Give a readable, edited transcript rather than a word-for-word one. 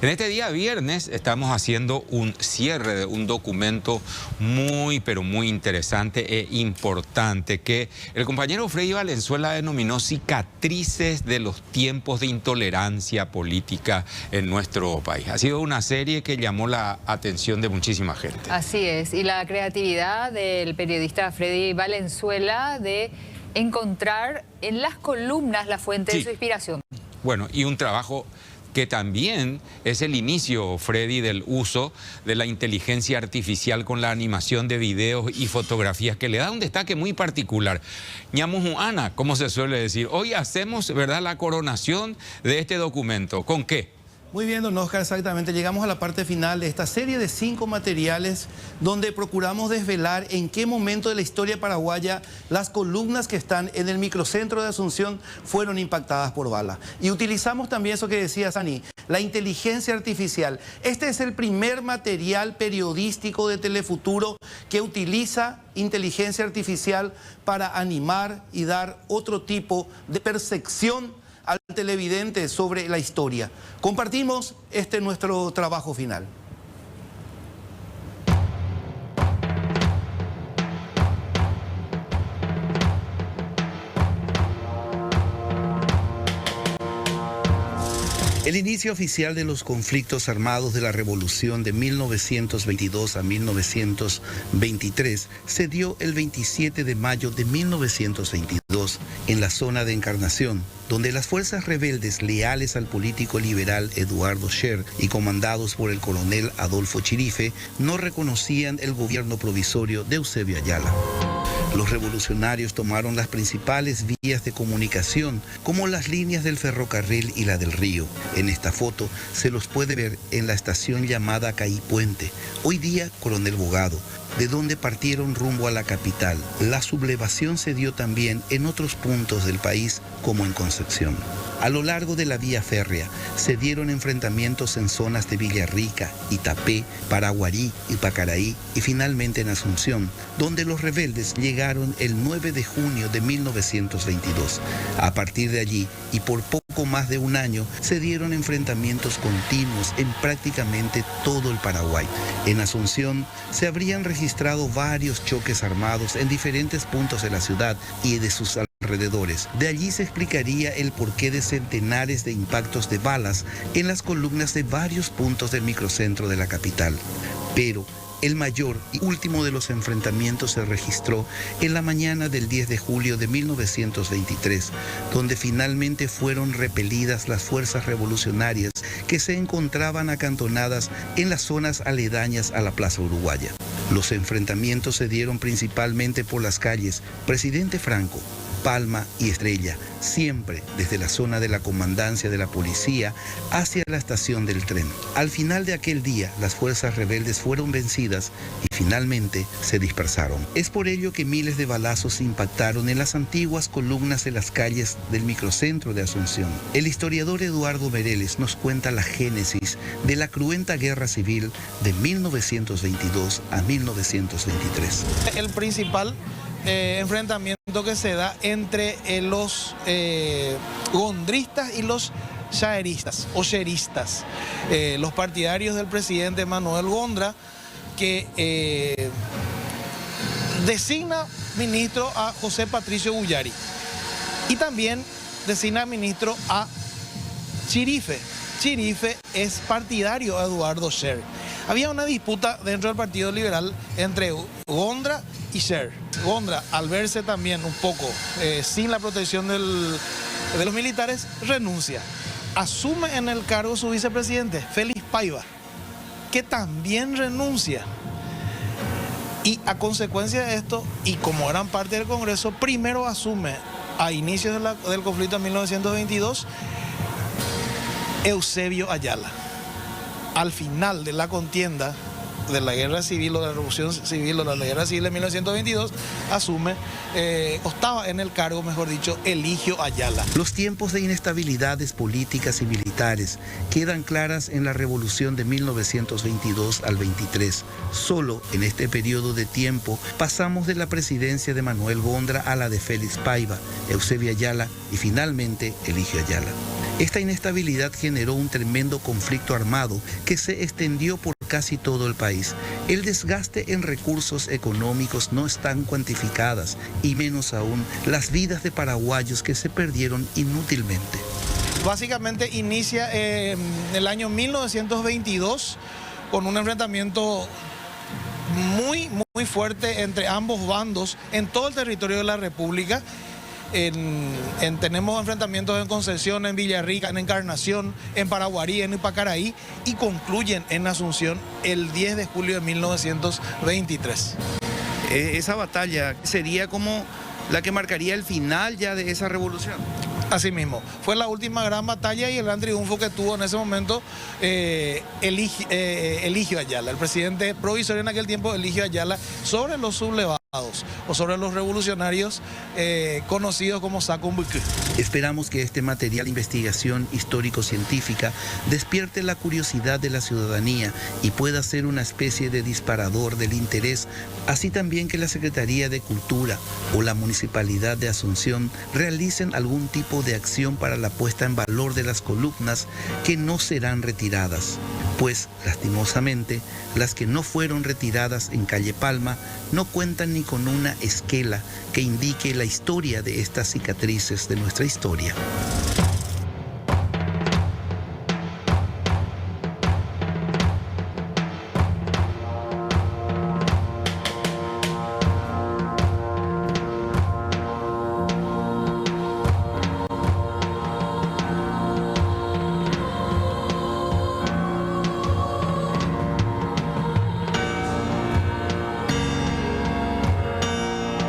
En este día viernes estamos haciendo un cierre de un documento pero muy interesante e importante que el compañero Freddy Valenzuela denominó Cicatrices de los tiempos de intolerancia política en nuestro país. Ha sido una serie que llamó la atención de muchísima gente. Así es, y la creatividad del periodista Freddy Valenzuela de encontrar en las columnas la fuente de su inspiración. Bueno, y un trabajo que también es el inicio, Freddy, del uso de la inteligencia artificial con la animación de videos y fotografías, que le da un destaque muy particular. Ñamujuana, como se suele decir. Hoy hacemos, ¿verdad?, la coronación de este documento. ¿Con qué? Muy bien, don Oscar, exactamente. Llegamos a la parte final de esta serie de 5 materiales donde procuramos desvelar en qué momento de la historia paraguaya las columnas que están en el microcentro de Asunción fueron impactadas por bala. Y utilizamos también eso que decía Sani, la inteligencia artificial. Este es el primer material periodístico de Telefuturo que utiliza inteligencia artificial para animar y dar otro tipo de percepción al televidente sobre la historia. Compartimos nuestro trabajo final. El inicio oficial de los conflictos armados de la Revolución de 1922 a 1923 se dio el 27 de mayo de 1922 en la zona de Encarnación, donde las fuerzas rebeldes leales al político liberal Eduardo Scher y comandados por el coronel Adolfo Chirife no reconocían el gobierno provisorio de Eusebio Ayala. Los revolucionarios tomaron las principales vías de comunicación, como las líneas del ferrocarril y la del río. En esta foto se los puede ver en la estación llamada Caí Puente, hoy día Coronel Bogado, de donde partieron rumbo a la capital. La sublevación se dio también en otros puntos del país, como en Concepción. A lo largo de la vía férrea se dieron enfrentamientos en zonas de Villarrica, Itapé, Paraguarí y Pacaraí y finalmente en Asunción, donde los rebeldes llegaron el 9 de junio de 1922. A partir de allí y por poco más de un año se dieron enfrentamientos continuos en prácticamente todo el Paraguay. En Asunción se habrían registrado varios choques armados en diferentes puntos de la ciudad y de sus alrededores. De allí se explicaría el porqué de centenares de impactos de balas en las columnas de varios puntos del microcentro de la capital. Pero el mayor y último de los enfrentamientos se registró en la mañana del 10 de julio de 1923, donde finalmente fueron repelidas las fuerzas revolucionarias que se encontraban acantonadas en las zonas aledañas a la Plaza Uruguaya. Los enfrentamientos se dieron principalmente por las calles Presidente Franco, Palma y Estrella, siempre desde la zona de la comandancia de la policía hacia la estación del tren. Al final de aquel día, las fuerzas rebeldes fueron vencidas y finalmente se dispersaron. Es por ello que miles de balazos impactaron en las antiguas columnas de las calles del microcentro de Asunción. El historiador Eduardo Mereles nos cuenta la génesis de la cruenta guerra civil de 1922 a 1923. El principal enfrentamiento que se da entre los gondristas y los chaeristas o cheristas, los partidarios del presidente Manuel Gondra, que designa ministro a José Patricio Bullari y también designa ministro a Chirife. Chirife es partidario a Eduardo Scher. Había una disputa dentro del Partido Liberal entre Gondra y Scher. Gondra, al verse también un poco sin la protección de los militares, renuncia. Asume en el cargo su vicepresidente, Félix Paiva, que también renuncia. Y a consecuencia de esto, y como eran parte del Congreso, primero asume a inicios del conflicto en 1922 Eusebio Ayala. Al final de la contienda de la guerra civil o de la revolución civil o de la guerra civil de 1922, asume, o estaba en el cargo, mejor dicho, Eligio Ayala. Los tiempos de inestabilidades políticas y militares quedan claras en la revolución de 1922 al 23. Solo en este periodo de tiempo pasamos de la presidencia de Manuel Gondra a la de Félix Paiva, Eusebio Ayala y finalmente Eligio Ayala. Esta inestabilidad generó un tremendo conflicto armado que se extendió por casi todo el país. El desgaste en recursos económicos no están cuantificadas y menos aún las vidas de paraguayos que se perdieron inútilmente. Básicamente inicia en el año 1922 con un enfrentamiento muy fuerte entre ambos bandos en todo el territorio de la República. Tenemos enfrentamientos en Concepción, en Villarrica, en Encarnación, en Paraguarí, en Ipacaraí y concluyen en Asunción el 10 de julio de 1923. Esa batalla sería como la que marcaría el final ya de esa revolución. Asimismo, fue la última gran batalla y el gran triunfo que tuvo en ese momento Eligio Ayala, el presidente provisorio en aquel tiempo, Eligio Ayala, sobre los sublevados o sobre los revolucionarios conocidos como Sacumbuquí. Esperamos que este material de investigación histórico-científica despierte la curiosidad de la ciudadanía y pueda ser una especie de disparador del interés, así también que la Secretaría de Cultura o la Municipalidad de Asunción realicen algún tipo de acción para la puesta en valor de las columnas que no serán retiradas, pues lastimosamente las que no fueron retiradas en Calle Palma no cuentan ni con una esquela que indique la historia de estas cicatrices de nuestra historia.